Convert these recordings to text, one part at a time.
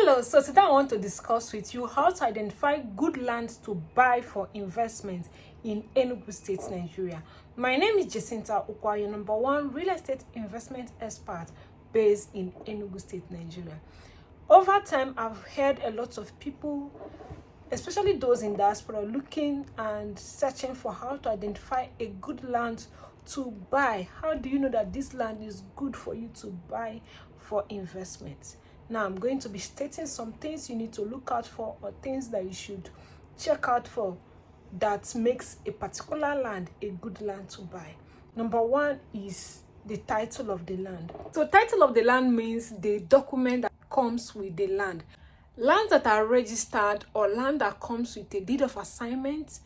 Hello, so today I want to discuss with you how to identify good land to buy for investment in Enugu State, Nigeria. My name is Jacinta Ukwa, your number one real estate investment expert based in Enugu State, Nigeria. Over time, I've heard a lot of people, especially those in diaspora, looking and searching for how to identify a good land to buy. How do you know that this land is good for you to buy for investment? Now, I'm going to be stating some things you need to look out for, or things that you should check out for that makes a particular land a good land to buy. Number one is the title of the land. So title of the land means the document that comes with the land. Lands that are registered, or land that comes with a deed of assignment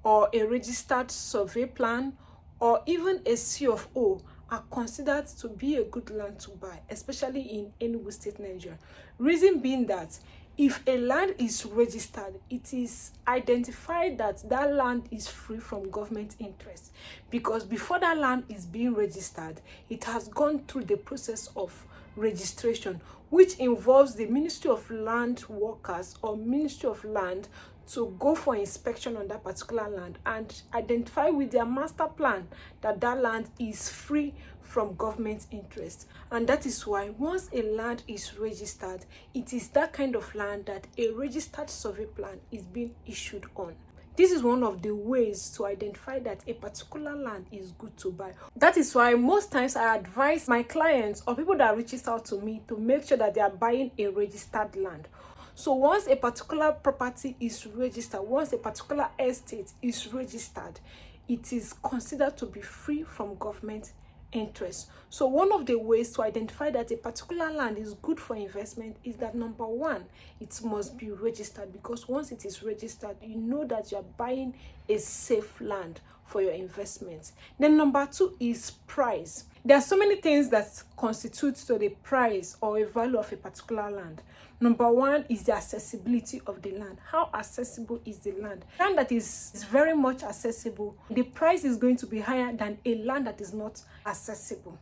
or a registered survey plan or even a C of O, are considered to be a good land to buy, especially in Enugu State, Nigeria. Reason being that if a land is registered, it is identified that that land is free from government interest, because before that land is being registered, it has gone through the process of registration, which involves the Ministry of Land Workers or Ministry of Land to go for inspection on that particular land and identify with their master plan that that land is free from government interest. And that is why once a land is registered, it is that kind of land that a registered survey plan is being issued on. This is one of the ways to identify that a particular land is good to buy. That is why most times I advise my clients or people that reaches out to me to make sure that they are buying a registered land. So once a particular property is registered, once a particular estate is registered, it is considered to be free from government interest. So one of the ways to identify that a particular land is good for investment is that, number one, it must be registered, because once it is registered, you know that you are buying a safe land for your investment. Then number two is price. There are so many things that constitute to the price or a value of a particular land. Number one is the accessibility of the land. How accessible is the land? Land that is very much accessible, the price is going to be higher than a land that is not accessible.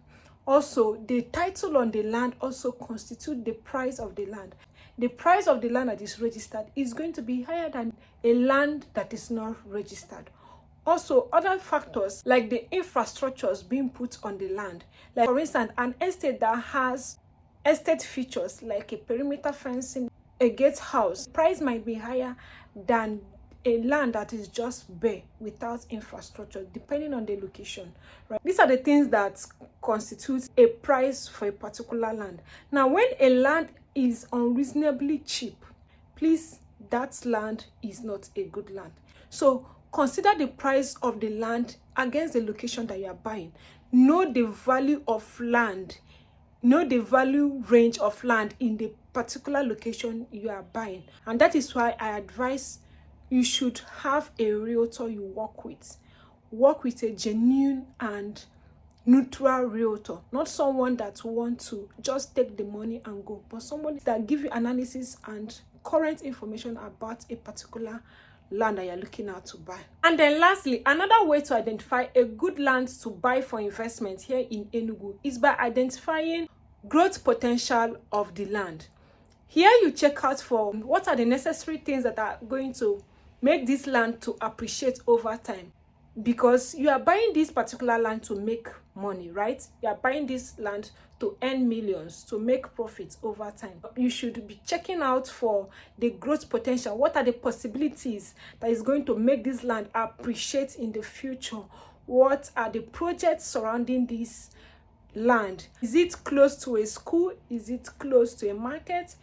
Also, the title on the land also constitutes the price of the land. The price of the land that is registered is going to be higher than a land that is not registered. Also, other factors like the infrastructures being put on the land. Like, for instance, an estate that has estate features like a perimeter fencing, a gatehouse, price might be higher than a land that is just bare without infrastructure, depending on the location, right? These are the things that constitute a price for a particular land. Now, when a land is unreasonably cheap, please, that land is not a good land. So consider the price of the land against the location that you are buying. Know the value of land. Know the value range of land in the particular location you are buying. And that is why I advise you should have a realtor you work with. Work with a genuine and neutral realtor, not someone that wants to just take the money and go, but someone that give you analysis and current information about a particular land that you're looking at to buy. And then lastly, another way to identify a good land to buy for investment here in Enugu is by identifying growth potential of the land. Here you check out for what are the necessary things that are going to make this land to appreciate over time, because you are buying this particular land to make money, right? You are buying this land to earn millions, to make profits over time. You should be checking out for the growth potential. What are the possibilities that is going to make this land appreciate in the future? What are the projects surrounding this land? Is it close to a school? Is it close to a market?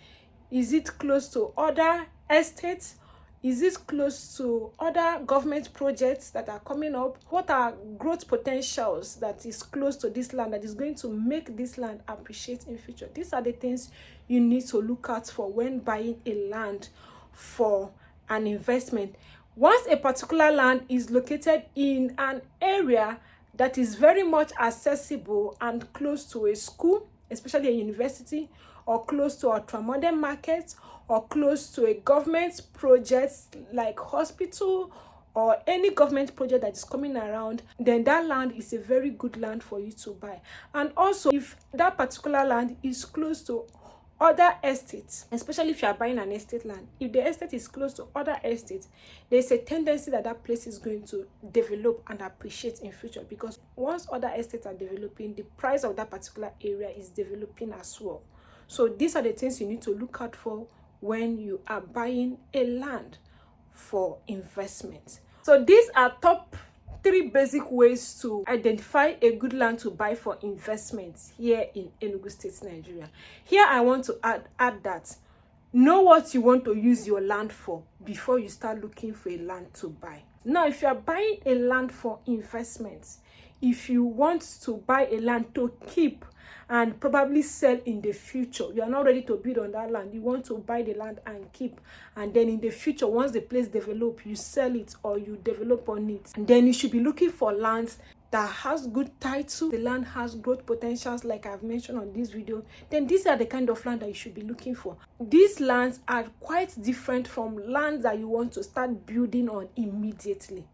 Is it close to other estates? Is it close to other government projects that are coming up? What are growth potentials that is close to this land that is going to make this land appreciate in future? These are the things you need to look out for when buying a land for an investment. Once a particular land is located in an area that is very much accessible and close to a school, especially a university, or close to ultra-modern markets, or close to a government project like hospital or any government project that is coming around, then that land is a very good land for you to buy. And also, if that particular land is close to other estates, especially if you are buying an estate land, if the estate is close to other estates, there's a tendency that that place is going to develop and appreciate in future, because once other estates are developing, the price of that particular area is developing as well. So these are the things you need to look out for when you are buying a land for investment. So these are top 3 basic ways to identify a good land to buy for investment here in Enugu State, Nigeria. Here I want to add that know what you want to use your land for before you start looking for a land to buy. Now, if you are buying a land for investment, if you want to buy a land to keep and probably sell in the future, you are not ready to build on that land, you want to buy the land and keep, and then in the future, once the place develops, you sell it or you develop on it, and then you should be looking for lands that has good title, the land has growth potentials like I've mentioned on this video. Then these are the kind of land that you should be looking for. These lands are quite different from lands that you want to start building on immediately,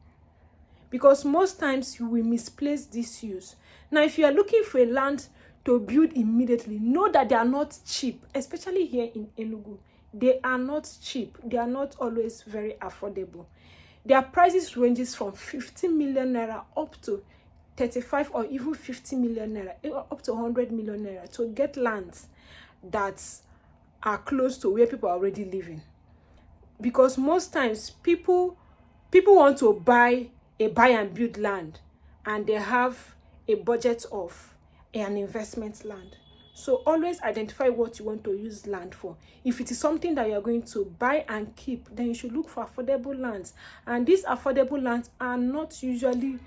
because most times you will misplace this use. Now, if you are looking for a land to build immediately, know that they are not cheap, especially here in Enugu. They are not cheap. They are not always very affordable. Their prices ranges from 50 million naira up to 35 or even 50 million naira, up to 100 million naira to get lands that are close to where people are already living. Because most times people want to buy and build land, and they have a budget of an investment land. So always identify what you want to use land for. If it is something that you are going to buy and keep, then you should look for affordable lands. And these affordable lands are not usually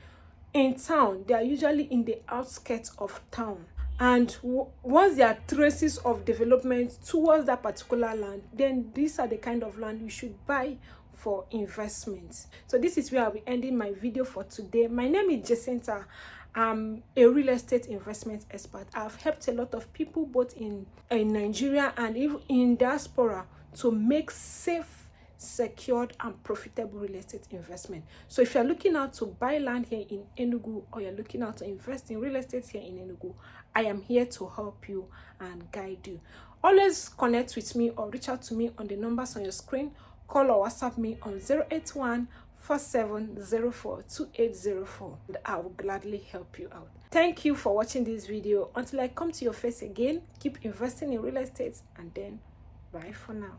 in town. They are usually in the outskirts of town. And once there are traces of development towards that particular land, then these are the kind of land you should buy for investment. So this is where I'll be ending my video for today. My name is Jacinta. I'm a real estate investment expert. I've helped a lot of people both in Nigeria and even in diaspora to make safe, secured and profitable real estate investment. So if you're looking out to buy land here in Enugu, or you're looking out to invest in real estate here in Enugu, I am here to help you and guide you. Always connect with me or reach out to me on the numbers on your screen. Call or WhatsApp me on 081-4704-2804, and I will gladly help you out. Thank you for watching this video. Until I come to your face again, keep investing in real estate, and then bye for now.